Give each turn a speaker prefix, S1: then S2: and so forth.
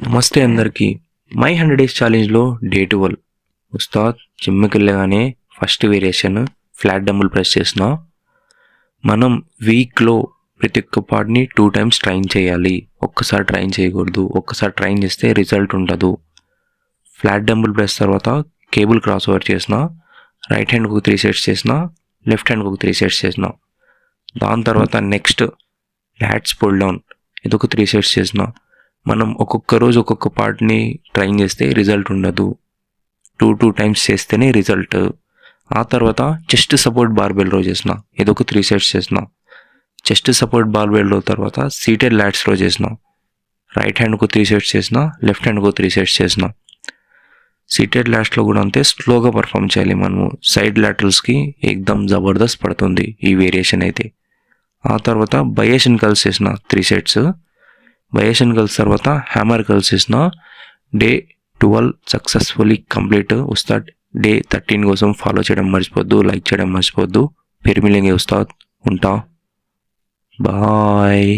S1: నమస్తే అందరికీ. My 100 days ఛాలెంజ్లో day 12 Ustaad జిమ్కి వెళ్ళగానే first variation flat dumbbell press చేసిన. మనం వీక్లో ప్రతి ఒక్క పార్ట్ని 2 times ట్రైన్ చేయాలి. ఒక్కసారి ట్రైన్ చేయకూడదు. ఒక్కసారి ట్రైన్ చేస్తే రిజల్ట్ ఉండదు. ఫ్లాట్ డంబుల్ ప్రెస్ తర్వాత కేబుల్ క్రాస్ ఓవర్ చేసిన, రైట్ హ్యాండ్కి ఒక 3 sets చేసిన, లెఫ్ట్ హ్యాండ్కి ఒక 3 sets చేసిన. దాని తర్వాత నెక్స్ట్ లాట్స్ పుల్ డౌన్, ఇది ఒక 3 sets చేసిన. మనం ఒక్కొక్క రోజు ఒక్కొక్క పార్ట్ని ట్రైన్ చేస్తే రిజల్ట్ ఉండదు. 2 times చేస్తేనే రిజల్ట్. ఆ తర్వాత చెస్ట్ సపోర్ట్ బార్బెల్ రో చేసిన, ఇది ఒక 3 sets చేసిన. చెస్ట్ సపోర్ట్ బార్బెల్ రో తర్వాత సీటెడ్ లాట్స్ రో చేసిన. రైట్ హ్యాండ్కు 3 sets చేసిన, లెఫ్ట్ హ్యాండ్కు 3 sets చేసిన. సీటెడ్ లాట్స్లో కూడా అంతే స్లోగా పర్ఫామ్ చేయాలి మనము. సైడ్ లాటరల్స్కి ఏకదమ్ జబర్దస్త్ పడుతుంది ఈ వేరియేషన్ అయితే. ఆ తర్వాత బయేషన్ కల్స్ చేసిన 3 sets. బయేషన్ కల్స్ తర్వాత హ్యామర్ కల్స్ చేసిన. Day 12 successfully complete. Ustad day 13 కోసం ఫాలో చేయడం మర్చిపోద్దు, లైక్ చేయడం మర్చిపోద్దు. ఫిర్ మిలేంగే ఉస్తాద్. ఉంటా. బాయ్.